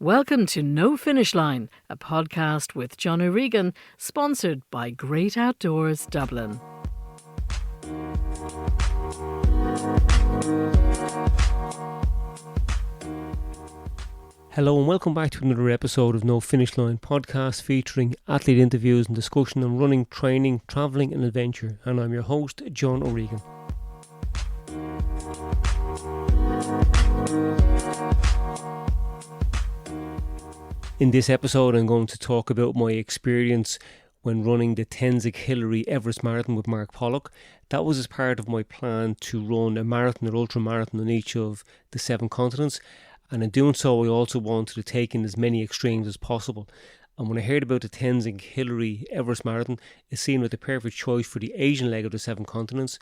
Welcome to No Finish Line, a podcast with John O'Regan, sponsored by Great Outdoors Dublin. Hello and welcome back to another episode of No Finish Line podcast featuring athlete interviews and discussion on running, training, travelling and adventure. And I'm your host, John O'Regan. In this episode, I'm going to talk about my experience when running the Tenzing Everest Marathon with Mark Pollock. That was as part of my plan to run a marathon or ultra-marathon on each of the 7 continents. And in doing so, I also wanted to take in as many extremes as possible. And when I heard about the Tenzing Everest Marathon, it seemed like the perfect choice for the Asian leg of the 7 continents.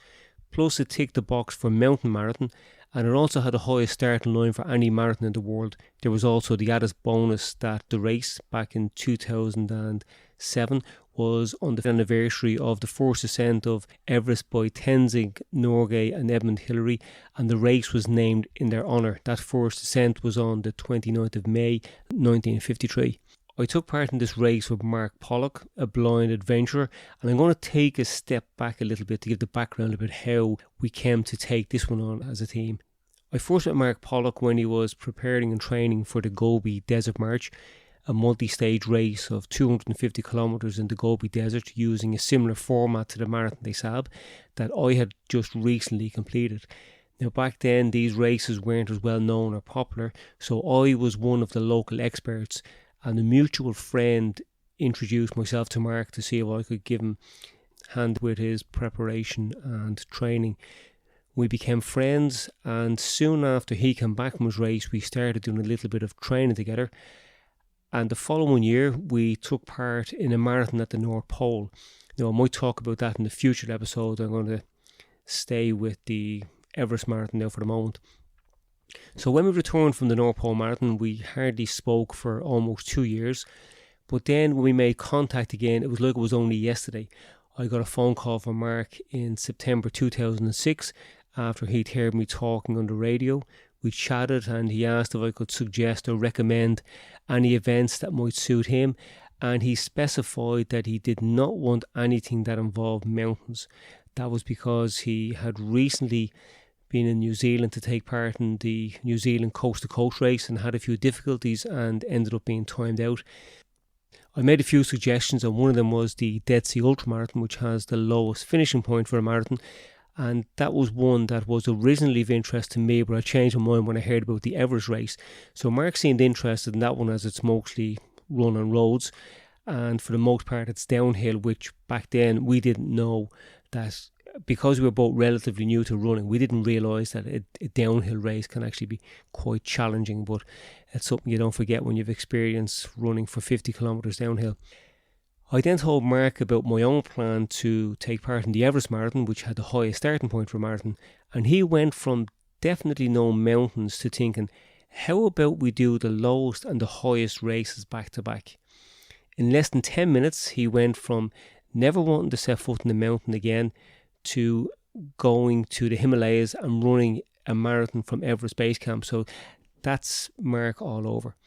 Plus, it ticked the box for mountain marathon, and it also had the highest starting line for any marathon in the world. There was also the added bonus that the race back in 2007 was on the anniversary of the first ascent of Everest by Tenzing, Norgay and Edmund Hillary, and the race was named in their honour. That first ascent was on the 29th of May 1953. I took part in this race with Mark Pollock, a blind adventurer, and I'm going to take a step back a little bit to give the background about how we came to take this one on as a team. I first met Mark Pollock when he was preparing and training for the Gobi Desert March, a multi-stage race of 250 kilometres in the Gobi Desert using a similar format to the Marathon des Sables that I had just recently completed. Now back then these races weren't as well known or popular, so I was one of the local experts, and a mutual friend introduced myself to Mark to see if I could give him a hand with his preparation and training. We became friends, and soon after he came back from his race we started doing a little bit of training together. And the following year we took part in a marathon at the North Pole. Now I might talk about that in the future episode. I'm going to stay with the Everest Marathon now for the moment. So when we returned from the North Pole Marathon, we hardly spoke for almost 2 years. But then when we made contact again, it was like it was only yesterday. I got a phone call from Mark in September 2006 after he'd heard me talking on the radio. We chatted and he asked if I could suggest or recommend any events that might suit him. And he specified that he did not want anything that involved mountains. That was because he had recently been in New Zealand to take part in the New Zealand Coast to Coast race and had a few difficulties and ended up being timed out. I made a few suggestions, and one of them was the Dead Sea Ultramarathon, which has the lowest finishing point for a marathon, and that was one that was originally of interest to me, but I changed my mind when I heard about the Everest race. So Mark seemed interested in that one as it's mostly run on roads, and for the most part it's downhill, which back then we didn't know that. Because we were both relatively new to running, we didn't realise that a downhill race can actually be quite challenging, but it's something you don't forget when you've experienced running for 50 kilometres downhill. I then told Mark about my own plan to take part in the Everest Marathon, which had the highest starting point for a marathon, and he went from definitely no mountains to thinking, how about we do the lowest and the highest races back to back? In less than 10 minutes, he went from never wanting to set foot in the mountain again to going to the Himalayas and running a marathon from Everest Base Camp. So that's Mark all over.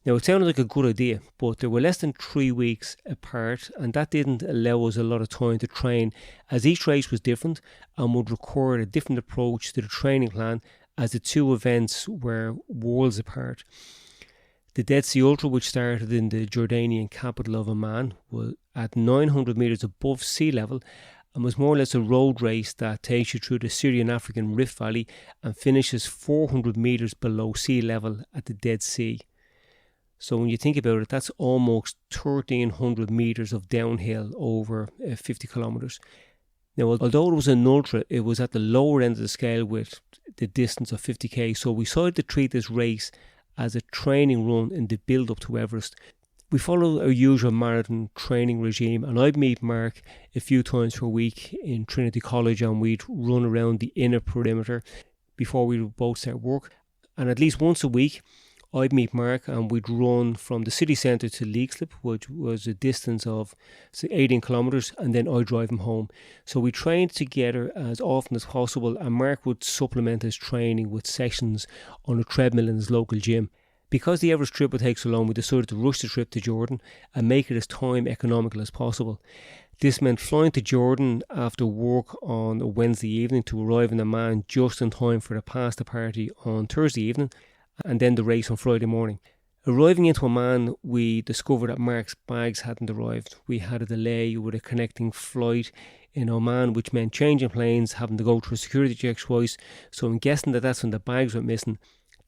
Now it sounded like a good idea, but there were less than 3 weeks apart, and that didn't allow us a lot of time to train, as each race was different and would require a different approach to the training plan, as the two events were worlds apart. The Dead Sea Ultra, which started in the Jordanian capital of Amman, was at 900 metres above sea level, and was more or less a road race that takes you through the Syrian-African Rift Valley and finishes 400 metres below sea level at the Dead Sea. So when you think about it, that's almost 1,300 metres of downhill over 50 kilometres. Now, although it was an ultra, it was at the lower end of the scale with the distance of 50k, so we decided to treat this race as a training run in the build-up to Everest. We followed our usual marathon training regime, and I'd meet Mark a few times per week in Trinity College, and we'd run around the inner perimeter before we would both start work. And at least once a week I'd meet Mark and we'd run from the city centre to Leixlip, which was a distance of 18 kilometres, and then I'd drive him home. So we trained together as often as possible, and Mark would supplement his training with sessions on a treadmill in his local gym. Because the Everest trip would take so long, we decided to rush the trip to Jordan and make it as time economical as possible. This meant flying to Jordan after work on a Wednesday evening to arrive in Amman just in time for the pasta party on Thursday evening, and then the race on Friday morning. Arriving into Amman, we discovered that Mark's bags hadn't arrived. We had a delay with a connecting flight in Oman, which meant changing planes, having to go through security checks twice. So I'm guessing that that's when the bags went missing.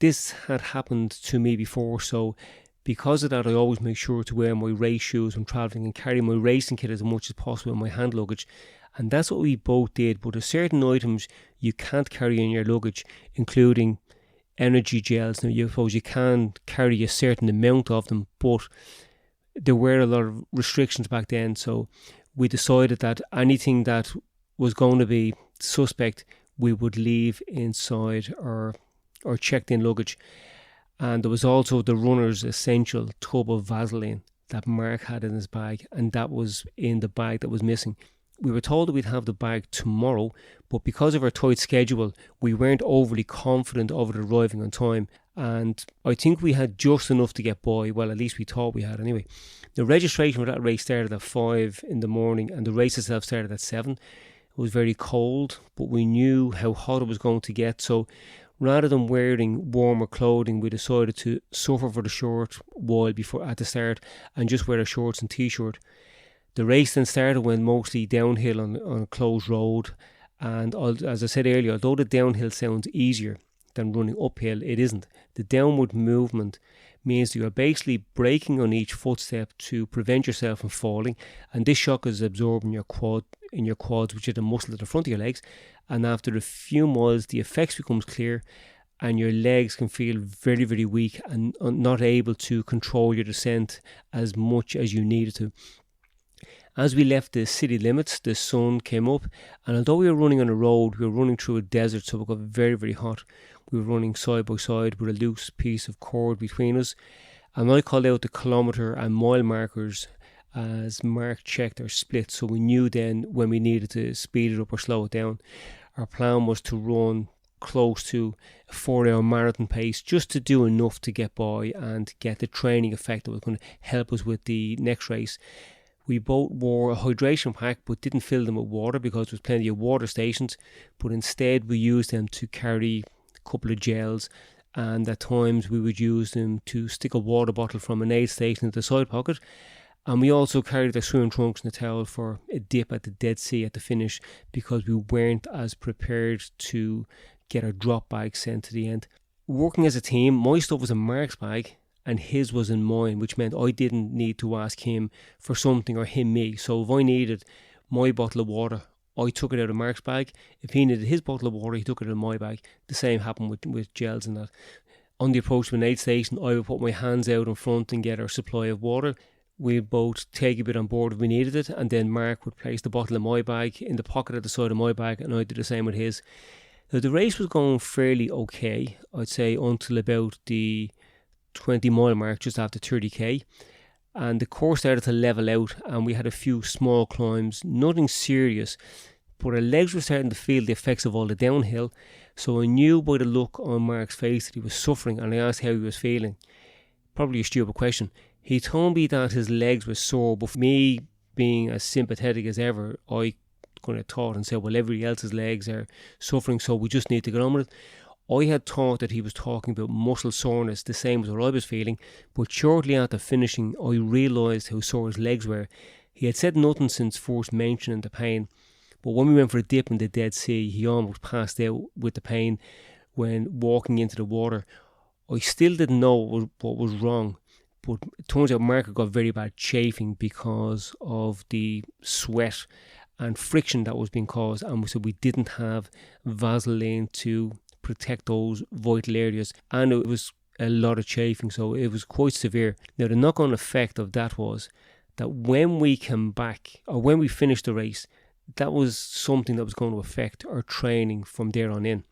This had happened to me before, so because of that, I always make sure to wear my race shoes when travelling and carry my racing kit as much as possible in my hand luggage. And that's what we both did. But there's certain items you can't carry in your luggage, including energy gels. Now, you suppose you can carry a certain amount of them, but there were a lot of restrictions back then. So we decided that anything that was going to be suspect, we would leave inside our checked in luggage. And there was also the runner's essential tub of Vaseline that Mark had in his bag, and that was in the bag that was missing. We were told that we'd have the bag tomorrow, but because of our tight schedule, we weren't overly confident of it arriving on time. And I think we had just enough to get by. Well, at least we thought we had anyway. The registration for that race started at 5 in the morning, and the race itself started at 7. It was very cold, but we knew how hot it was going to get. So rather than wearing warmer clothing, we decided to suffer for the short while before at the start and just wear our shorts and t-shirt. The race then started, went mostly downhill on a closed road, and as I said earlier, although the downhill sounds easier than running uphill, it isn't. The downward movement means you are basically braking on each footstep to prevent yourself from falling, and this shock is absorbed in your quads, which are the muscles at the front of your legs. And after a few miles, the effects becomes clear, and your legs can feel very, very weak and not able to control your descent as much as you needed to. As we left the city limits, the sun came up, and although we were running on a road, we were running through a desert, so it got very, very hot. We were running side by side with a loose piece of cord between us, and I called out the kilometre and mile markers as Mark checked our split, so we knew then when we needed to speed it up or slow it down. Our plan was to run close to a 4-hour marathon pace, just to do enough to get by and get the training effect that was going to help us with the next race. We both wore a hydration pack but didn't fill them with water because there was plenty of water stations, but instead we used them to carry a couple of gels, and at times we would use them to stick a water bottle from an aid station into the side pocket. And we also carried our swim trunks and a towel for a dip at the Dead Sea at the finish because we weren't as prepared to get our drop bag sent to the end. Working as a team, my stuff was in Mark's bag and his was in mine, which meant I didn't need to ask him for something or him me. So if I needed my bottle of water, I took it out of Mark's bag. If he needed his bottle of water, he took it out of my bag. The same happened with gels and that. On the approach to an aid station, I would put my hands out in front and get our supply of water. We'd both take a bit on board if we needed it, and then Mark would place the bottle in my bag in the pocket at the side of my bag, and I'd do the same with his. Now, the race was going fairly okay, I'd say, until about the 20-mile mark, just after 30k, and the course started to level out, and we had a few small climbs, nothing serious, but our legs were starting to feel the effects of all the downhill. So I knew by the look on Mark's face that he was suffering, and I asked how he was feeling. Probably a stupid question. He told me that his legs were sore, but for me, being as sympathetic as ever, I kind of thought and said, well, everybody else's legs are suffering, so we just need to get on with it. I had thought that he was talking about muscle soreness, the same as what I was feeling, but shortly after finishing, I realised how sore his legs were. He had said nothing since first mentioning the pain, but when we went for a dip in the Dead Sea, he almost passed out with the pain when walking into the water. I still didn't know what was wrong, but it turns out Mark got very bad chafing because of the sweat and friction that was being caused, and so we didn't have Vaseline to protect those vital areas, and it was a lot of chafing, so it was quite severe. Now, the knock-on effect of that was that when we came back, or when we finished the race, that was something that was going to affect our training from there on in.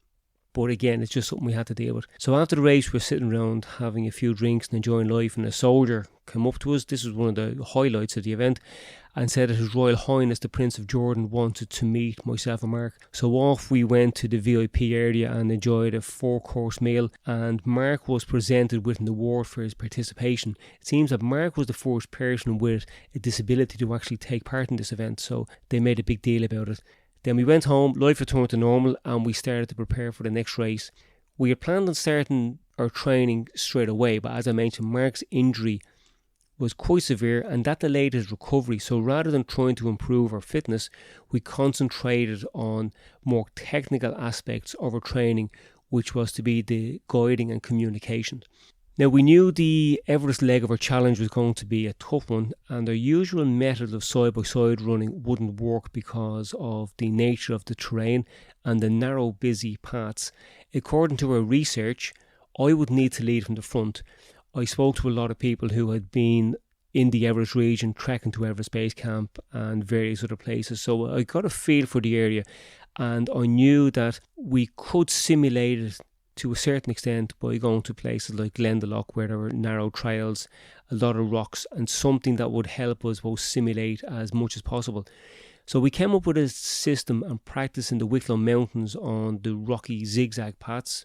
But again, it's just something we had to deal with. So after the race, we were sitting around having a few drinks and enjoying life, and a soldier came up to us. This was one of the highlights of the event, and said that His Royal Highness the Prince of Jordan wanted to meet myself and Mark. So off we went to the VIP area and enjoyed a 4-course meal, and Mark was presented with an award for his participation. It seems that Mark was the first person with a disability to actually take part in this event, so they made a big deal about it. Then we went home, life returned to normal, and we started to prepare for the next race. We had planned on starting our training straight away, but as I mentioned, Mark's injury was quite severe and that delayed his recovery. So rather than trying to improve our fitness, we concentrated on more technical aspects of our training, which was to be the guiding and communication. Now, we knew the Everest leg of our challenge was going to be a tough one, and our usual method of side-by-side running wouldn't work because of the nature of the terrain and the narrow, busy paths. According to our research, I would need to lead from the front. I spoke to a lot of people who had been in the Everest region, trekking to Everest Base Camp and various other places, so I got a feel for the area, and I knew that we could simulate it to a certain extent by going to places like Glendalough, where there were narrow trails, a lot of rocks, and something that would help us both simulate as much as possible. So we came up with a system and practice in the Wicklow Mountains on the rocky zigzag paths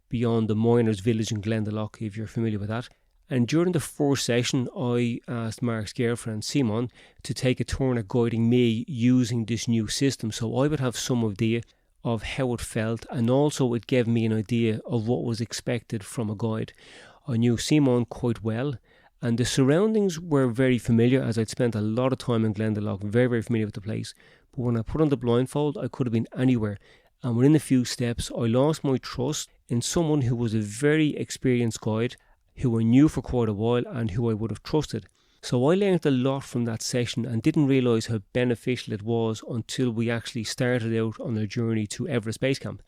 beyond the miners' village in Glendalough, if you're familiar with that. And during the first session, I asked Mark's girlfriend, Simon, to take a turn at guiding me using this new system, so I would have some idea of how it felt, and also it gave me an idea of what was expected from a guide. I knew Simon quite well, and the surroundings were very familiar, as I'd spent a lot of time in Glendalough, very, very familiar with the place. But when I put on the blindfold, I could have been anywhere, and within a few steps, I lost my trust in someone who was a very experienced guide, who I knew for quite a while, and who I would have trusted. So I learned a lot from that session and didn't realise how beneficial it was until we actually started out on our journey to Everest Base Camp.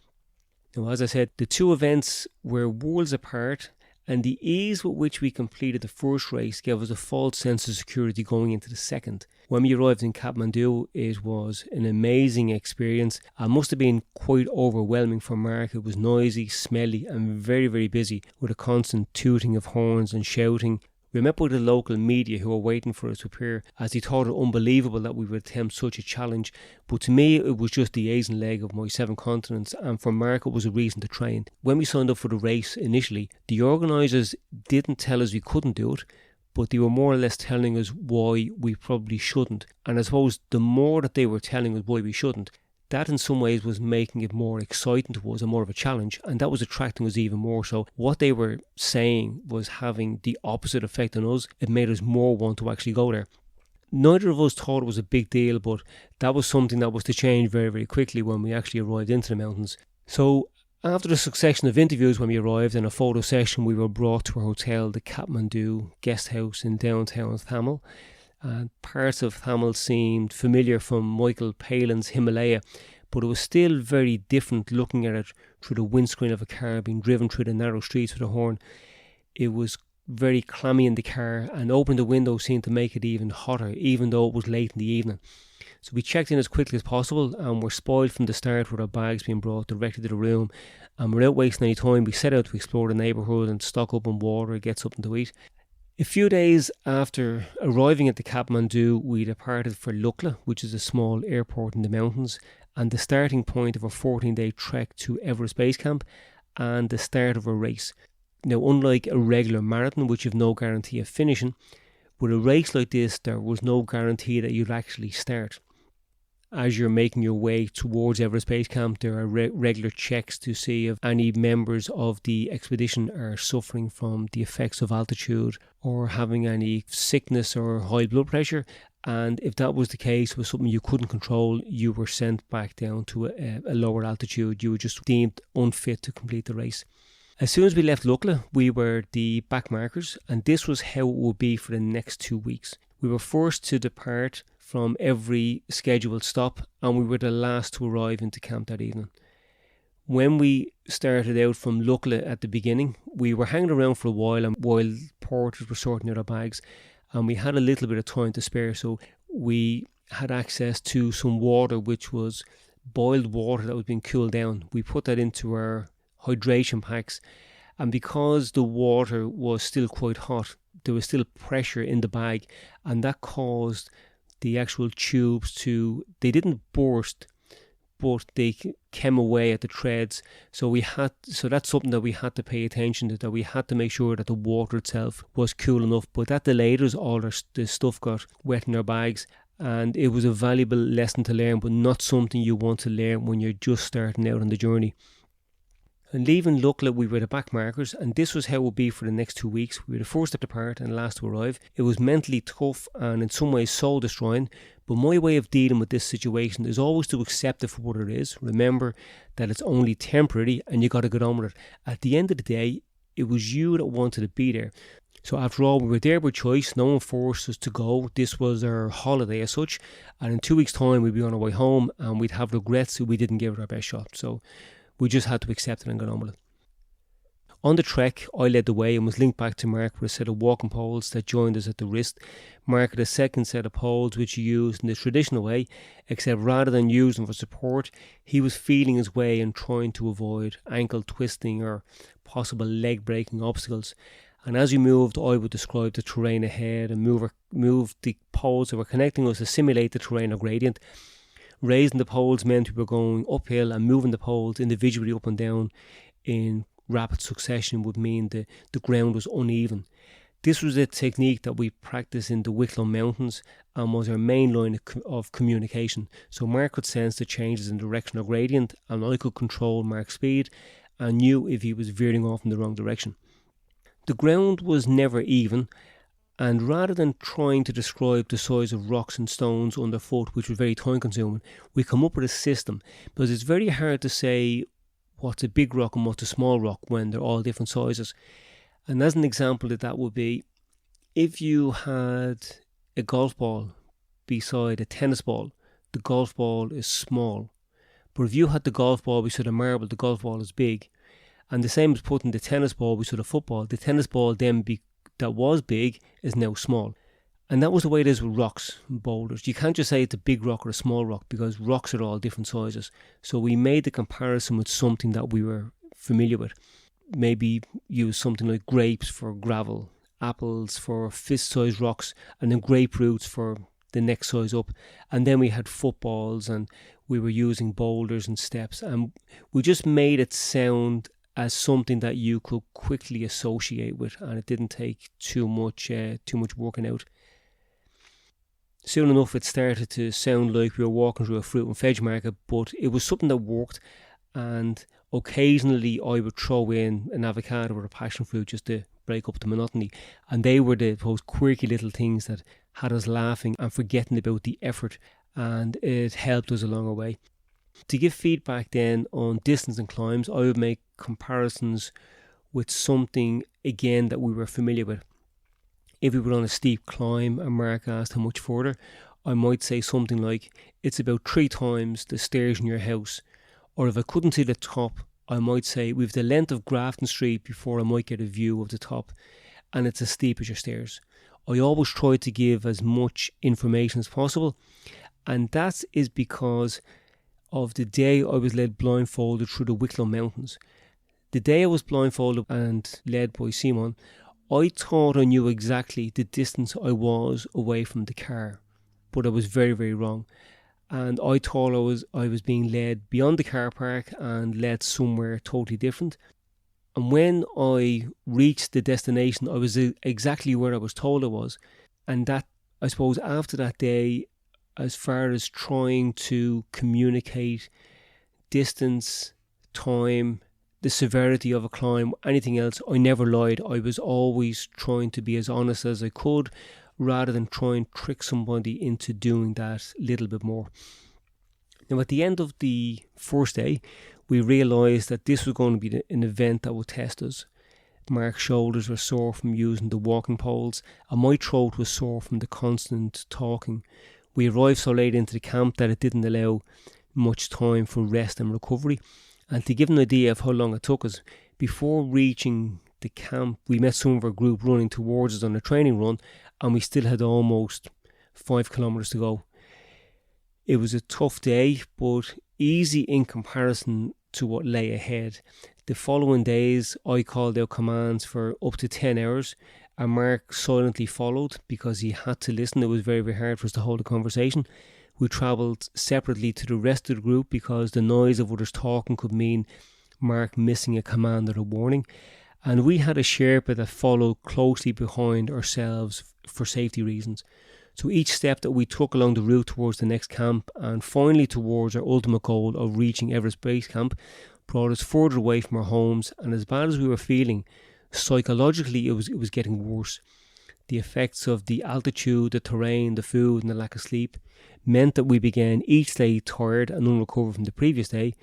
Now, as I said, the two events were worlds apart, and the ease with which we completed the first race gave us a false sense of security going into the second. When we arrived in Kathmandu, it was an amazing experience. It must have been quite overwhelming for Mark. It was noisy, smelly, and very, very busy, with a constant tooting of horns and shouting. We met with the local media who were waiting for us to appear, as they thought it unbelievable that we would attempt such a challenge. But to me, it was just the Asian leg of my 7 continents, and for Mark, it was a reason to train. When we signed up for the race initially, the organisers didn't tell us we couldn't do it, but they were more or less telling us why we probably shouldn't. And I suppose the more that they were telling us why we shouldn't, that in some ways was making it more exciting to us and more of a challenge, and that was attracting us even more. So what they were saying was having the opposite effect on us. It made us more want to actually go there. Neither of us thought it was a big deal, but that was something that was to change very, very quickly when we actually arrived into the mountains. So after the succession of interviews when we arrived and a photo session, we were brought to our hotel, the Kathmandu guest house in downtown Thamel. And parts of Thamel seemed familiar from Michael Palin's Himalaya, but it was still very different looking at it through the windscreen of a car being driven through the narrow streets with a horn. It was very clammy in the car, and opening the window seemed to make it even hotter, even though it was late in the evening. So we checked in as quickly as possible and were spoiled from the start with our bags being brought directly to the room, and without wasting any time we set out to explore the neighbourhood and stock up on water and get something to eat. A few days after arriving at the Kathmandu, we departed for Lukla, which is a small airport in the mountains, and the starting point of a 14-day trek to Everest Base Camp and the start of a race. Now, unlike a regular marathon, which you've no guarantee of finishing, with a race like this, there was no guarantee that you'd actually start. As you're making your way towards Everest Base Camp, there are regular checks to see if any members of the expedition are suffering from the effects of altitude or having any sickness or high blood pressure. And if that was the case, was something you couldn't control, you were sent back down to a lower altitude. You were just deemed unfit to complete the race. As soon as we left Lukla, we were the backmarkers, and this was how it would be for the next 2 weeks. We were forced to depart from every scheduled stop, and we were the last to arrive into camp that evening. When we started out from Lukla at the beginning, we were hanging around for a while, and while porters were sorting out our bags, and we had a little bit of time to spare, so we had access to some water, which was boiled water that was being cooled down. We put that into our hydration packs, and because the water was still quite hot, there was still pressure in the bag, and that caused the actual tubes they didn't burst, but they came away at the threads. So that's something that we had to pay attention to, that we had to make sure that the water itself was cool enough. But that delayed us. All the stuff got wet in our bags, and it was a valuable lesson to learn, but not something you want to learn when you're just starting out on the journey. And leaving Lukla, we were the back markers, and this was how it would be for the next 2 weeks. We were the first to depart and last to arrive. It was mentally tough and in some ways soul destroying, but my way of dealing with this situation is always to accept it for what it is. Remember that it's only temporary and you got to get on with it. At the end of the day, it was you that wanted to be there. So after all, we were there by choice. No one forced us to go. This was our holiday as such, and in 2 weeks' time we'd be on our way home and we'd have regrets that we didn't give it our best shot. So we just had to accept it and get on with it. On the trek, I led the way and was linked back to Mark with a set of walking poles that joined us at the wrist. Mark had a second set of poles which he used in the traditional way, except rather than use them for support, he was feeling his way and trying to avoid ankle twisting or possible leg breaking obstacles. And as we moved, I would describe the terrain ahead and move the poles that were connecting us to simulate the terrain or gradient. Raising the poles meant we were going uphill, and moving the poles individually up and down in rapid succession would mean the ground was uneven. This was a technique that we practiced in the Wicklow Mountains and was our main line of communication. So Mark could sense the changes in direction or gradient, and I could control Mark's speed and knew if he was veering off in the wrong direction. The ground was never even, and rather than trying to describe the size of rocks and stones underfoot, which was very time consuming, we come up with a system, because it's very hard to say what's a big rock and what's a small rock when they're all different sizes. And as an example of that would be, if you had a golf ball beside a tennis ball, the golf ball is small. But if you had the golf ball beside a marble, the golf ball is big. And the same as putting the tennis ball beside a football. The tennis ball then that was big is now small. And that was the way it is with rocks and boulders. You can't just say it's a big rock or a small rock, because rocks are all different sizes. So we made the comparison with something that we were familiar with. Maybe use something like grapes for gravel, apples for fist-sized rocks, and then grapefruits for the next size up. And then we had footballs, and we were using boulders and steps. And we just made it sound as something that you could quickly associate with, and it didn't take too much working out. Soon enough it started to sound like we were walking through a fruit and veg market, but it was something that worked, and occasionally I would throw in an avocado or a passion fruit just to break up the monotony, and they were those quirky little things that had us laughing and forgetting about the effort, and it helped us along our way. To give feedback then on distance and climbs, I would make comparisons with something again that we were familiar with. If we were on a steep climb and Mark asked how much further, I might say something like, it's about 3 times the stairs in your house. Or if I couldn't see the top, I might say, we've the length of Grafton Street before I might get a view of the top, and it's as steep as your stairs. I always try to give as much information as possible, and that is because of the day I was led blindfolded through the Wicklow Mountains. The day I was blindfolded and led by Simon, I thought I knew exactly the distance I was away from the car, but I was very, very wrong. And I thought I was being led beyond the car park and led somewhere totally different. And when I reached the destination, I was exactly where I was told I was. And that, I suppose, after that day, as far as trying to communicate distance, time, the severity of a climb, anything else, I never lied. I was always trying to be as honest as I could, rather than try and trick somebody into doing that little bit more. Now, at the end of the first day, we realised that this was going to be an event that would test us. Mark's shoulders were sore from using the walking poles, and my throat was sore from the constant talking. We arrived so late into the camp that it didn't allow much time for rest and recovery. And to give an idea of how long it took us, before reaching the camp, we met some of our group running towards us on a training run, and we still had almost 5 kilometres to go. It was a tough day, but easy in comparison to what lay ahead. The following days, I called out commands for up to 10 hours, and Mark silently followed because he had to listen. It was very, very hard for us to hold a conversation. We travelled separately to the rest of the group because the noise of others talking could mean Mark missing a command or a warning. And we had a Sherpa that followed closely behind ourselves for safety reasons. So each step that we took along the route towards the next camp and finally towards our ultimate goal of reaching Everest Base Camp brought us further away from our homes, and as bad as we were feeling, psychologically it was getting worse. The effects of the altitude, the terrain, the food and the lack of sleep meant that we began each day tired and unrecovered from the previous day.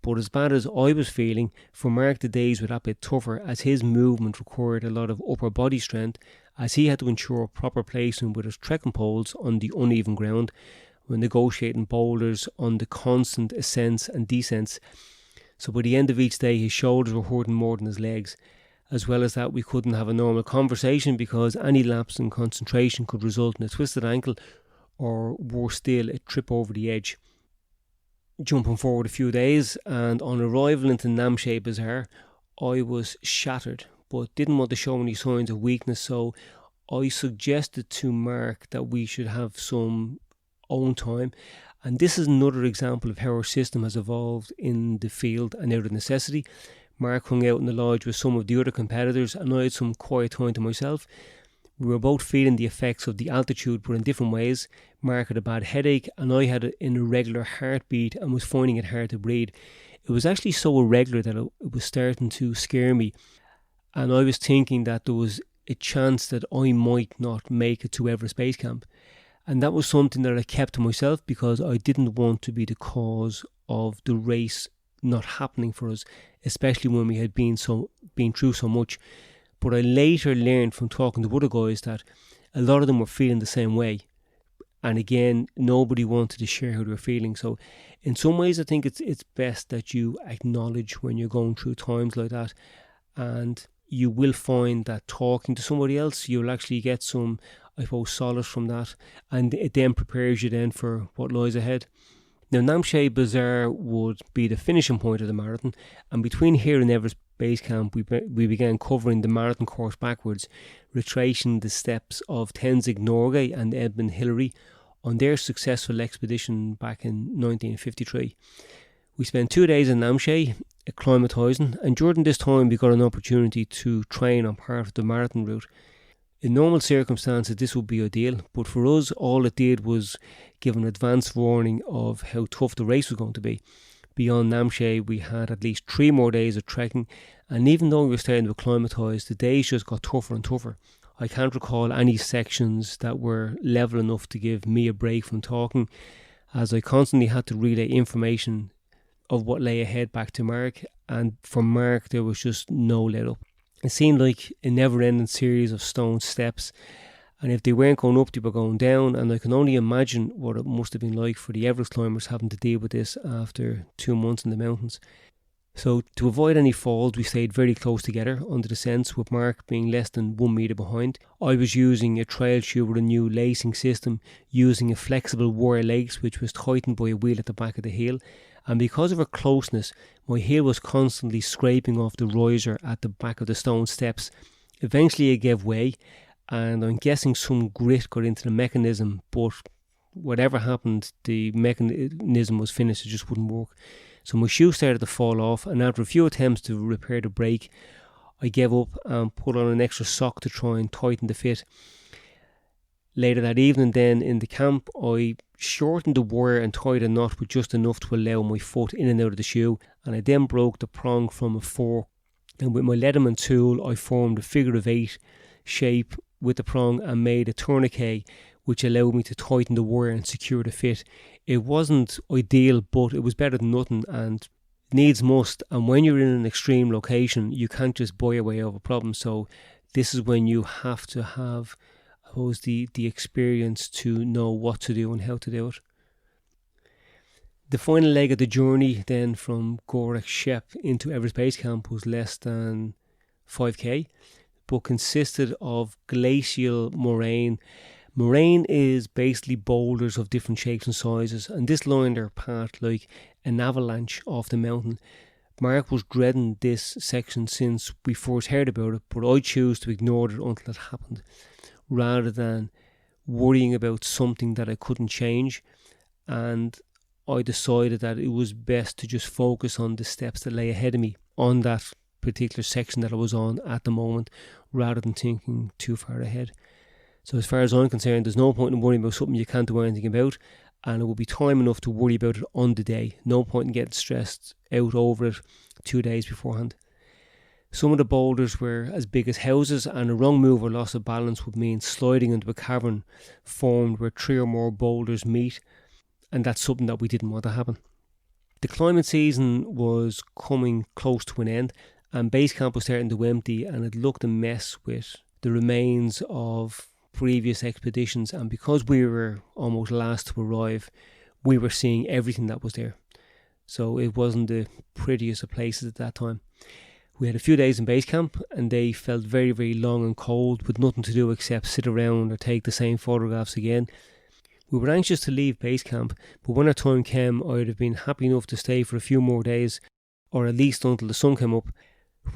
But as bad as I was feeling, for Mark the days were that bit tougher as his movement required a lot of upper body strength, as he had to ensure proper placement with his trekking poles on the uneven ground when negotiating boulders on the constant ascents and descents. So by the end of each day his shoulders were hurting more than his legs. As well as that, we couldn't have a normal conversation because any lapse in concentration could result in a twisted ankle or worse still, a trip over the edge. Jumping forward a few days, and on arrival into Namche Bazaar, I was shattered but didn't want to show any signs of weakness, so I suggested to Mark that we should have some own time. And this is another example of how our system has evolved in the field and out of necessity. Mark hung out in the lodge with some of the other competitors and I had some quiet time to myself. We were both feeling the effects of the altitude but in different ways. Mark had a bad headache and I had an irregular heartbeat and was finding it hard to breathe. It was actually so irregular that it was starting to scare me, and I was thinking that there was a chance that I might not make it to Everest Base Camp. And that was something that I kept to myself because I didn't want to be the cause of the race not happening for us, especially when we had been through so much. But I later learned from talking to other guys that a lot of them were feeling the same way. And again, nobody wanted to share how they were feeling. So in some ways, I think it's best that you acknowledge when you're going through times like that. And you will find that talking to somebody else, you'll actually get some, I suppose, solace from that. And it then prepares you then for what lies ahead. Now, Namche Bazaar would be the finishing point of the marathon, and between here and Everest Base Camp, we began covering the marathon course backwards, retracing the steps of Tenzing Norgay and Edmund Hillary on their successful expedition back in 1953. We spent 2 days in Namche, acclimatising, and during this time we got an opportunity to train on part of the marathon route. In normal circumstances, this would be ideal, but for us, all it did was give an advance warning of how tough the race was going to be. Beyond Namche, we had at least 3 more days of trekking, and even though we were starting to acclimatise, the days just got tougher and tougher. I can't recall any sections that were level enough to give me a break from talking, as I constantly had to relay information of what lay ahead back to Mark, and for Mark there was just no let up. It seemed like a never-ending series of stone steps, and if they weren't going up, they were going down, and I can only imagine what it must have been like for the Everest climbers having to deal with this after 2 months in the mountains. So to avoid any falls, we stayed very close together on the descents, with Mark being less than 1 metre behind. I was using a trail shoe with a new lacing system, using a flexible wire lace which was tightened by a wheel at the back of the heel, and because of our closeness, my heel was constantly scraping off the riser at the back of the stone steps. Eventually it gave way, and I'm guessing some grit got into the mechanism, but whatever happened, the mechanism was finished, it just wouldn't work. So my shoe started to fall off, and after a few attempts to repair the brake, I gave up and put on an extra sock to try and tighten the fit. Later that evening then in the camp, I shortened the wire and tied a knot with just enough to allow my foot in and out of the shoe, and I then broke the prong from a fork, and with my Leatherman tool I formed a figure of 8 shape with the prong and made a tourniquet which allowed me to tighten the wire and secure the fit. It wasn't ideal, but it was better than nothing, and needs must. And when you're in an extreme location, you can't just buy your way over problems. So this is when you have to have, I suppose, the experience to know what to do and how to do it. The final leg of the journey then from Gorak Shep into Everest Base Camp was less than 5k, but consisted of glacial moraine. Moraine is basically boulders of different shapes and sizes, and this lined our path like an avalanche off the mountain. Mark was dreading this section since we first heard about it, but I chose to ignore it until it happened, rather than worrying about something that I couldn't change. And I decided that it was best to just focus on the steps that lay ahead of me on that particular section that I was on at the moment, rather than thinking too far ahead. So as far as I'm concerned, there's no point in worrying about something you can't do anything about, and it will be time enough to worry about it on the day. No point in getting stressed out over it 2 days beforehand. Some of the boulders were as big as houses, and a wrong move or loss of balance would mean sliding into a cavern formed where 3 or more boulders meet, and that's something that we didn't want to happen. The climbing season was coming close to an end, and base camp was starting to empty, and it looked a mess with the remains of previous expeditions. And because we were almost last to arrive, we were seeing everything that was there. So it wasn't the prettiest of places at that time. We had a few days in base camp, and they felt very, very long and cold, with nothing to do except sit around or take the same photographs again. We were anxious to leave base camp, but when our time came, I'd have been happy enough to stay for a few more days, or at least until the sun came up.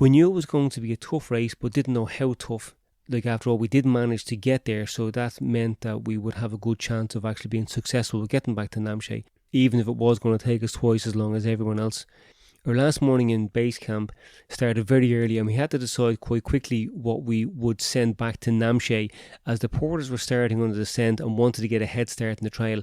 We knew it was going to be a tough race, but didn't know how tough. Like, after all, we did manage to get there, so that meant that we would have a good chance of actually being successful with getting back to Namche, even if it was going to take us twice as long as everyone else. Our last morning in base camp started very early, and we had to decide quite quickly what we would send back to Namche, as the porters were starting on the descent and wanted to get a head start in the trail.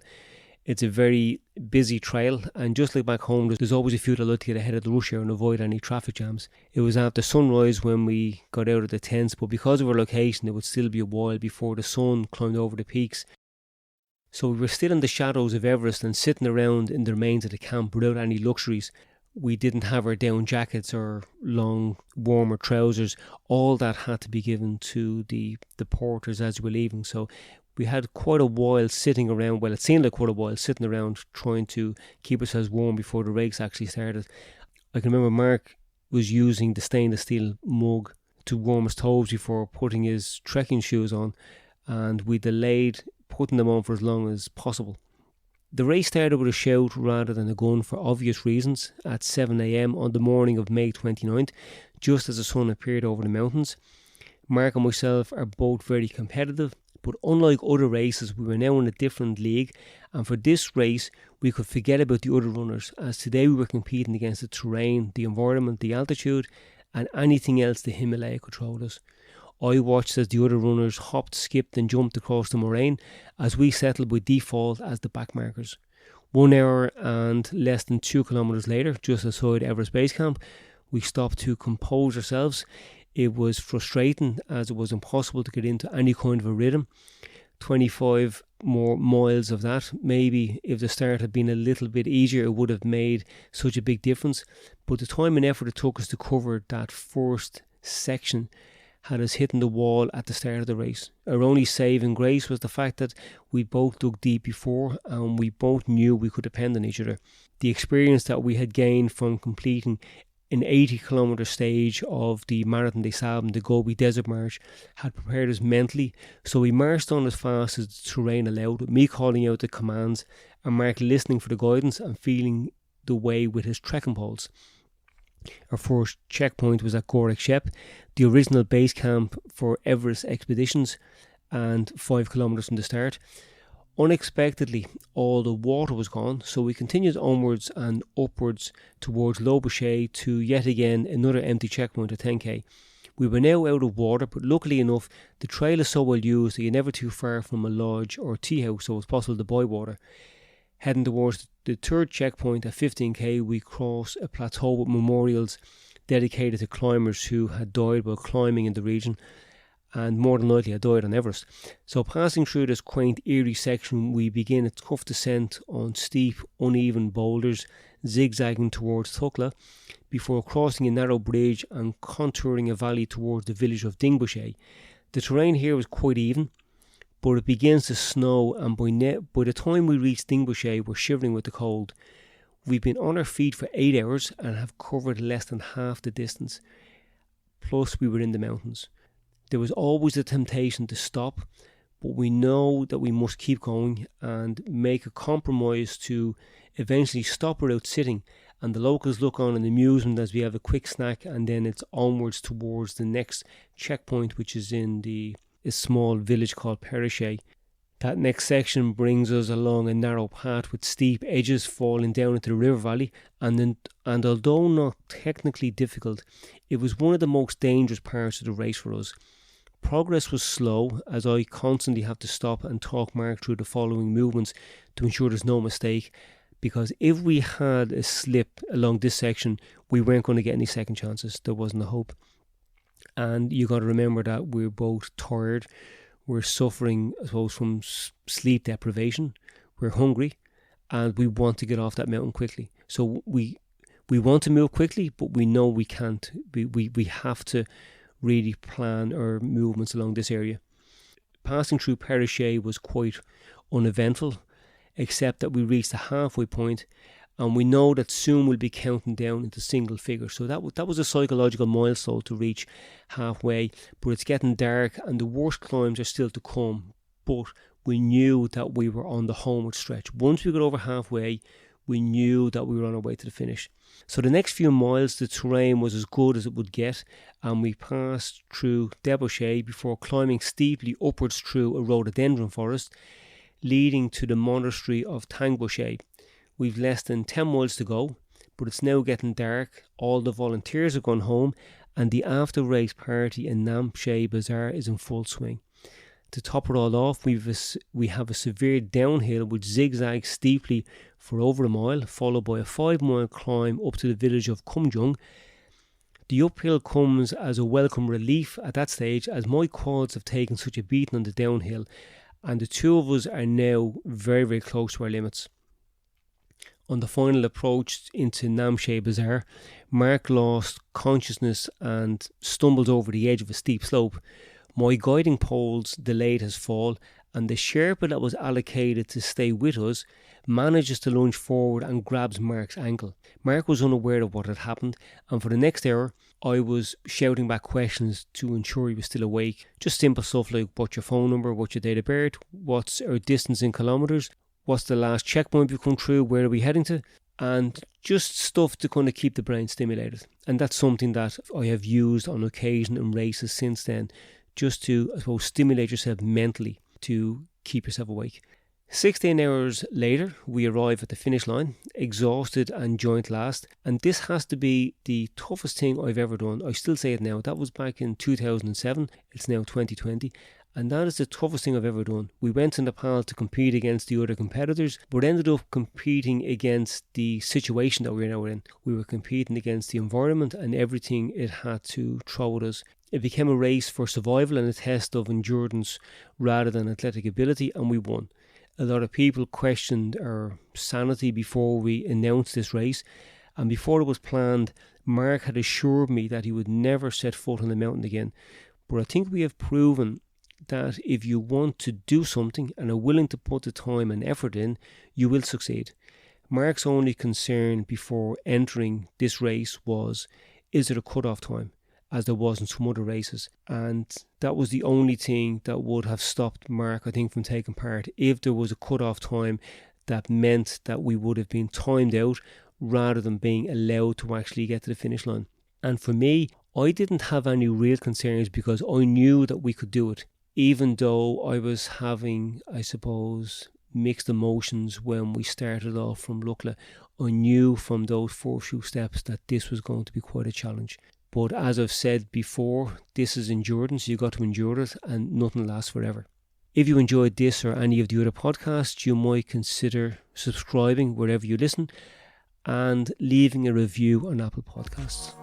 It's a very busy trail, and just like back home, there's always a few that like to get ahead of the rush hour and avoid any traffic jams. It was after sunrise when we got out of the tents, but because of our location, it would still be a while before the sun climbed over the peaks. So we were still in the shadows of Everest and sitting around in the remains of the camp without any luxuries. We didn't have our down jackets or long warmer trousers. All that had to be given to the porters as we were leaving. So we had quite a while sitting around, well, it seemed like quite a while sitting around trying to keep ourselves warm before the race actually started. I can remember Mark was using the stainless steel mug to warm his toes before putting his trekking shoes on, and we delayed putting them on for as long as possible. The race started with a shout rather than a gun for obvious reasons at 7 a.m. on the morning of May 29th, just as the sun appeared over the mountains. Mark and myself are both very competitive, but unlike other races, we were now in a different league, and for this race we could forget about the other runners, as today we were competing against the terrain, the environment, the altitude, and anything else the Himalaya could throw at us. I watched as the other runners hopped, skipped and jumped across the moraine, as we settled by default as the backmarkers. 1 hour and less than 2 kilometres later, just outside Everest Base Camp, we stopped to compose ourselves. It was frustrating, as it was impossible to get into any kind of a rhythm. 25 more miles of that, maybe if the start had been a little bit easier, it would have made such a big difference. But the time and effort it took us to cover that first section had us hitting the wall at the start of the race. Our only saving grace was the fact that we both dug deep before, and we both knew we could depend on each other. The experience that we had gained from completing an 80-kilometre stage of the Marathon des Sables, the Gobi Desert March, had prepared us mentally, so we marched on as fast as the terrain allowed, with me calling out the commands and Mark listening for the guidance and feeling the way with his trekking poles. Our first checkpoint was at Gorak Shep, the original base camp for Everest expeditions, and 5 kilometres from the start. Unexpectedly, all the water was gone, so we continued onwards and upwards towards Le Boucher to yet again another empty checkpoint at 10k. We were now out of water, but luckily enough, the trail is so well used that you're never too far from a lodge or tea house, so it's possible to buy water. Heading towards the third checkpoint at 15k, we crossed a plateau with memorials dedicated to climbers who had died while climbing in the region, and more than likely had died on Everest. So passing through this quaint, eerie section, we begin a tough descent on steep, uneven boulders, zigzagging towards Thukla, before crossing a narrow bridge and contouring a valley towards the village of Dingboche. The terrain here was quite even, but it begins to snow, and by the time we reach Dingboche, we're shivering with the cold. We've been on our feet for 8 hours and have covered less than half the distance. Plus, we were in the mountains. There was always the temptation to stop, but we know that we must keep going and make a compromise to eventually stop without sitting, and the locals look on in amusement as we have a quick snack, and then it's onwards towards the next checkpoint, which is in a small village called Perichet. That next section brings us along a narrow path with steep edges falling down into the river valley, and although not technically difficult, it was one of the most dangerous parts of the race for us. Progress was slow, as I constantly have to stop and talk Mark through the following movements to ensure there's no mistake, because if we had a slip along this section, we weren't going to get any second chances. There wasn't a hope. And you got to remember that we're both tired. We're suffering, I suppose, from sleep deprivation. We're hungry, and we want to get off that mountain quickly. So we want to move quickly, but we know we can't. We have to really plan our movements along this area. Passing through Perichet was quite uneventful, except that we reached the halfway point, and we know that soon we'll be counting down into single figures. So that was a psychological milestone to reach halfway, but it's getting dark and the worst climbs are still to come. But we knew that we were on the homeward stretch. Once we got over halfway, we knew that we were on our way to the finish. So the next few miles, the terrain was as good as it would get, and we passed through Debauchet before climbing steeply upwards through a rhododendron forest, leading to the monastery of Tangbauchet. We've less than 10 miles to go, but it's now getting dark. All the volunteers have gone home, and the after-race party in Namche Bazaar is in full swing. To top it all off, we have a severe downhill which zigzags steeply for over a mile, followed by a 5-mile climb up to the village of Kumjung. The uphill comes as a welcome relief at that stage, as my quads have taken such a beating on the downhill, and the two of us are now very, very close to our limits. On the final approach into Namche Bazaar, Mark lost consciousness and stumbles over the edge of a steep slope. My guiding poles delayed his fall, and the Sherpa that was allocated to stay with us manages to lunge forward and grabs Mark's ankle. Mark was unaware of what had happened, and for the next hour I was shouting back questions to ensure he was still awake. Just simple stuff like, what's your phone number, what's your date of birth, what's our distance in kilometres, what's the last checkpoint we've come through, where are we heading to, and just stuff to kind of keep the brain stimulated. And that's something that I have used on occasion in races since then, just to, I suppose, stimulate yourself mentally to keep yourself awake. 16 hours later, we arrive at the finish line, exhausted and joint last, and this has to be the toughest thing I've ever done. I still say it now. That was back in 2007. It's now 2020. And that is the toughest thing I've ever done. We went to Nepal to compete against the other competitors, but ended up competing against the situation that we were now in. We were competing against the environment and everything it had to throw at us. It became a race for survival and a test of endurance rather than athletic ability, and we won. A lot of people questioned our sanity before we announced this race, and before it was planned, Mark had assured me that he would never set foot on the mountain again. But I think we have proven that if you want to do something and are willing to put the time and effort in, you will succeed. Mark's only concern before entering this race was, is there a cut-off time, as there was in some other races? And that was the only thing that would have stopped Mark, I think, from taking part. If there was a cut-off time, that meant that we would have been timed out rather than being allowed to actually get to the finish line. And for me, I didn't have any real concerns because I knew that we could do it. Even though I was having, I suppose, mixed emotions when we started off from Lukla, I knew from those first few steps that this was going to be quite a challenge. But as I've said before, this is endurance. You've got to endure it, and nothing lasts forever. If you enjoyed this or any of the other podcasts, you might consider subscribing wherever you listen and leaving a review on Apple Podcasts.